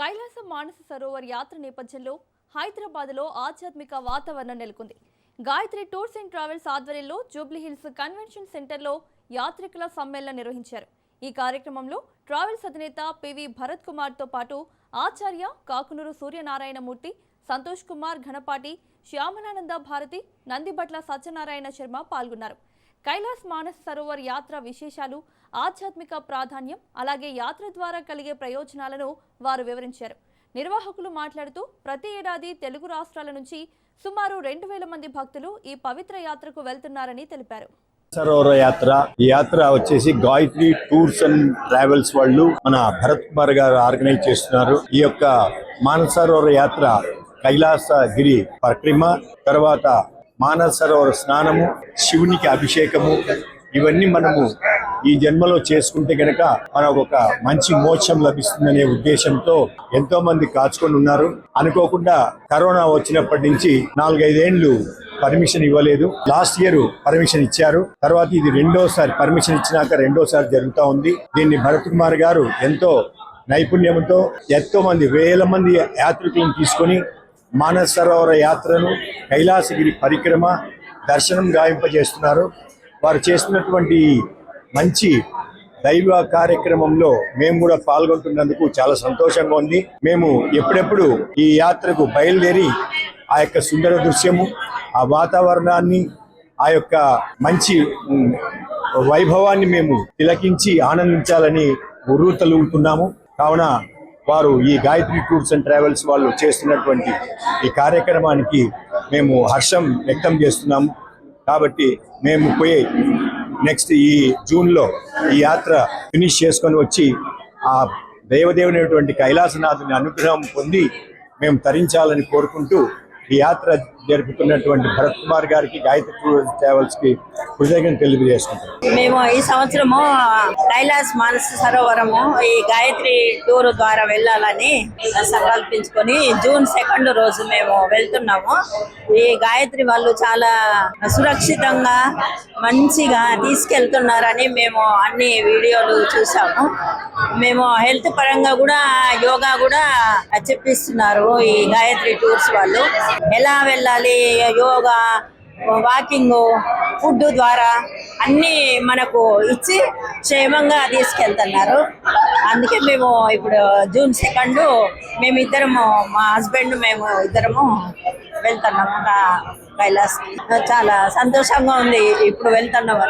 కైలాస మానస సరోవర్ యాత్ర నేపథ్యంలో హైదరాబాద్లో ఆధ్యాత్మిక వాతావరణం నెలకొంది. గాయత్రి టూర్స్ అండ్ ట్రావెల్స్ ఆధ్వర్యంలో జూబ్లీహిల్స్ కన్వెన్షన్ సెంటర్లో యాత్రికుల సమ్మేళనం నిర్వహించారు. ఈ కార్యక్రమంలో ట్రావెల్స్ అధినేత పివి భరత్ కుమార్తో పాటు ఆచార్య కాకునూరు సూర్యనారాయణమూర్తి, సంతోష్ కుమార్ ఘనపాటి, శ్యామలానంద భారతి, నందిబట్ల సత్యనారాయణ శర్మ పాల్గొన్నారు. కైలాస్ మానస సరోవర్ యాత్ర విశేషాలు, ఆధ్యాత్మిక ప్రాధాన్యం, అలాగే యాత్ర ద్వారా కలిగే ప్రయోజనాలను వారు వివరించారు. నిర్వాహకులు మాట్లాడుతూ ప్రతి ఏడాది తెలుగు రాష్ట్రాల నుంచి సుమారు 2000 మంది భక్తులు ఈ పవిత్ర యాత్రకు వెళ్తున్నారని తెలిపారు. సరోవర యాత్ర ఈ యాత్ర వచ్చేసి గాయత్రి టూర్స్ అండ్ ట్రావెల్స్ వాళ్ళు మన భరత్ కుమార్ గారు ఆర్గనైజ్ చేస్తున్నారు. ఈ యొక్క మానస సరోవర యాత్ర కైలాసగిరి పరిక్రమ, తర్వాత మానస సరోవర స్నానము, శివునికి అభిషేకము, ఇవన్నీ మనము ఈ జన్మలో చేసుకుంటే గనక మనకు ఒక మంచి మోక్షం లభిస్తుందనే ఉద్దేశంతో ఎంతో మంది కాచుకొని ఉన్నారు. అనుకోకుండా కరోనా వచ్చినప్పటి నుంచి 4-5 ఏళ్లు పర్మిషన్ ఇవ్వలేదు. లాస్ట్ ఇయర్ పర్మిషన్ ఇచ్చారు. తర్వాత ఇది రెండోసారి పర్మిషన్ ఇచ్చినాక రెండోసారి జరుగుతూ ఉంది. దీన్ని భరత్ కుమార్ గారు ఎంతో నైపుణ్యంతో ఎంతో మంది 1000 మంది యాత్రికులను తీసుకొని మానస సరోవర యాత్రను, కైలాసగిరి పరిక్రమ, దర్శనం గావింపజేస్తున్నారు. వారు చేస్తున్నటువంటి మంచి దైవ కార్యక్రమంలో మేము కూడా పాల్గొంటున్నందుకు చాలా సంతోషంగా ఉంది. మేము ఎప్పుడెప్పుడు ఈ యాత్రకు బయలుదేరి ఆ యొక్క సుందర దృశ్యము, ఆ వాతావరణాన్ని, ఆ యొక్క మంచి వైభవాన్ని మేము తిలకించి ఆనందించాలని ఉర్రూతలూగుతున్నాము. కావున వారు ఈ గాయత్రి టూర్స్ అండ్ ట్రావెల్స్ వాళ్ళు చేస్తున్నటువంటి ఈ కార్యక్రమానికి మేము హర్షం వ్యక్తం చేస్తున్నాము. కాబట్టి మేము పోయే నెక్స్ట్ ఈ జూన్లో ఈ యాత్ర ఫినిష్ చేసుకొని వచ్చి ఆ దేవదేవునటువంటి కైలాసనాథుని అనుగ్రహం పొంది మేము తరించాలని కోరుకుంటూ ఈ యాత్ర జరుపుతున్నటువంటి భరత్ కుమార్ గారికి, గాయత్రి టూర్ ట్రావెల్స్ కి కృతజ్ఞతలు తెలియజేసుకుంటాం. మేము ఈ సంవత్సరము కైలాస్ మానస సరోవరము ఈ గాయత్రి టూర్ ద్వారా వెళ్ళాలని సంకల్పించుకొని జూన్ 2వ రోజు మేము వెళ్తున్నాము. ఈ గాయత్రి వాళ్ళు చాలా సురక్షితంగా మంచిగా తీసుకెళ్తున్నారని మేము అన్ని వీడియోలు చూసాము. మేము హెల్త్ పరంగా కూడా యోగా కూడా చెప్పిస్తున్నారు ఈ గాయత్రి టూర్స్ వాళ్ళు. ఎలా వెళ్ళాలి, యోగా, వాకింగ్, ఫుడ్ ద్వారా అన్నీ మనకు ఇచ్చి క్షేమంగా తీసుకెళ్తున్నారు. అందుకే మేము ఇప్పుడు జూన్ 2 మేమిద్దరము, మా హస్బెండ్ మేము ఇద్దరము వెళ్తున్నాము కైలాస్కి. చాలా సంతోషంగా ఉంది ఇప్పుడు వెళ్తున్నాము.